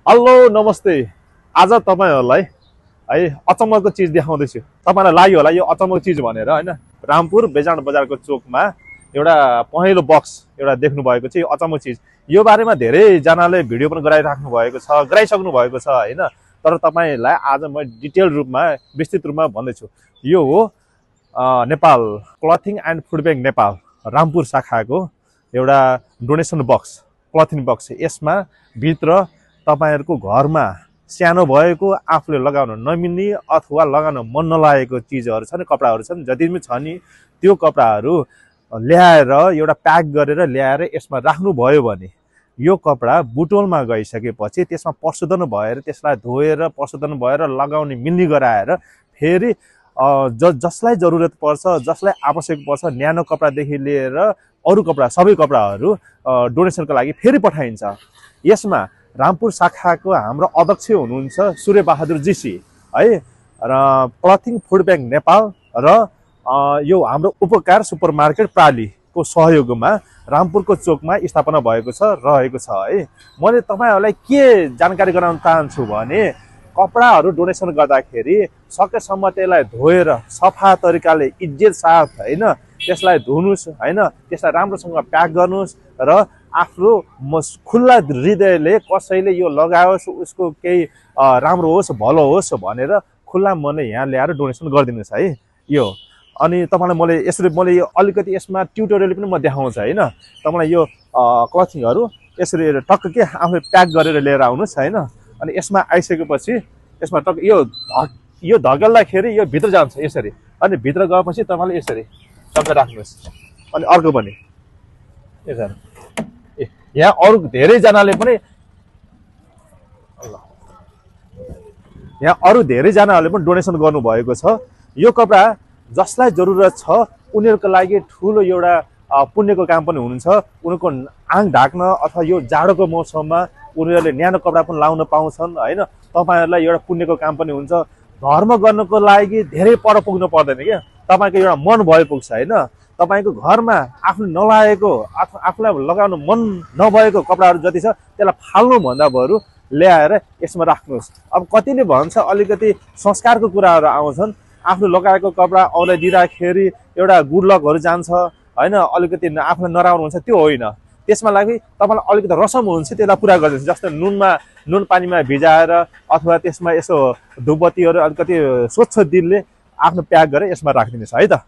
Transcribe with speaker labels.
Speaker 1: Hello नमस्ते। आज तपाईहरुलाई है अचम्मको चीज देखाउँदैछु। तपाईलाई लाग्यो होला यो अचम्मको चीज भनेर हैन। रामपुर बेजान बजारको चोकमा एउटा पहेँलो बक्स एउटा देख्नु भएको छ। यो अचम्मको चीज यो बारेमा धेरै जनाले भिडियो पनि गराइराख्नु भएको छ, गराइसक्नु भएको छ हैन। तर तपाईलाई आज म डिटेल रूपमा विस्तृत रूपमा भन्दैछु। यो हो Nepal clothing and food bank Nepal Rampur शाखाको एउटा डोनेसन बक्स, क्लथिङ बक्स। यसमा भित्र तपाईहरुको घरमा सानो भएको आफूले लगाउन नमिल्ने अथवा लगाउन मन नलागेको चीजहरु छन्, कपडाहरु छन्, जति पनि छ नि त्यो कपडाहरु ल्याएर एउटा प्याक गरेर ल्याएर यसमा राख्नु भयो भने यो कपडा बुटोलमा गइसकेपछि त्यसमा प्रशोधन भएर त्यसलाई धोएर प्रशोधन भएर लगाउने मिल्ने गराएर फेरि जसलाई जरुरत पर्छ, जसलाई आवश्यक पर्छ, न्यानो कपडादेखि लिएर अरु कपडा सबै कपडाहरु डोनेसनको लागि फेरि पठाइन्छ। यसमा रामपुर शाखाको हाम्रो अध्यक्ष हुनुहुन्छ सूर्य बहादुर जीसी है, र क्लथिङ फुड बैंक नेपाल र यो हाम्रो उपकार सुपरमार्केट प्रालीको सहयोगमा रामपुरको चोकमा स्थापना भएको छ, रहेको छ है। मैले तपाईहरुलाई के जानकारी गराउन चाहन्छु भने कपडाहरु डोनेसन गर्दाखेरि सकेसम्म त्यसलाई धोएर सफा तरिकाले इज्जत साथ हैन त्यसलाई धुनुस् हैन, त्यसलाई राम्रोसँग प्याक गर्नुस् र आफ्नो खुल्ला हृदयले कसैले यो लगाओस् उसको केही राम्रो होस् भलो होस् भनेर खुल्ला मनले यहाँ ल्याएर डोनेसन गरिदिनुस् है। यो अनि तपाईलाई मैले यो अलिकति यसमा ट्युटोरियल पनि म देखाउँछु हैन। तपाईलाई यो क्लथिङहरु यसरी टक्क के आफूले प्याक गरेर लिएर आउनुस् हैन। अनि यसमा आइसकेपछि यसमा टक्क यो धकेल्दाखेरि यो भित्र जान्छ यसरी, अनि भित्र गएपछि तपाईले यसरी टक्क राख्नुस्। अनि अर्को पनि यसरी यहाँ अरु धेरै जनाले पनि डोनेसन गर्नु भएको छ। यो कपडा जसलाई जरुरत छ उनीहरुको लागि ठूलो एउटा पुण्यको काम पनि हुनुहुन्छ। उनीहरुको आङ ढाक्न अथवा यो जाडोको मौसममा उनीहरुले न्यानो कपडा पनि लाउन पाउँछन् हैन। तपाईहरुलाई एउटा पुण्यको काम पनि हुन्छ। धर्म गर्नको लागि धेरै पर पुग्नु पर्दैन के, तपाईको एउटा मन भए पुग्छ हैन। तपाईको घरमा आफूले नलागेको अथवा आफूलाई लगाउन मन नभएको कपडाहरु जति छ त्यसलाई फाल्नु भन्दा बरु ल्याएर यसमा राख्नुस्। अब कतिले भन्छ अलिकति संस्कारको कुराहरु आउँछन्, आफूले लगाएको कपडा अरूलाई दिँदाखेरि एउटा गुड लकहरु जान्छ हैन, अलिकति आफूलाई नराम्रो हुन्छ, त्यो होइन। त्यसमा लागि तपाईलाई अलिकति रसम हुन्छ त्यसलाई पूरा गरिदिनुस्। जस्तै नुन पानीमा भिजाएर अथवा त्यसमा यसो धूपबत्तीहरु अलिकति स्वच्छ दिलले आफ्नो प्याक गरेर यसमा राखिदिनुस् है त।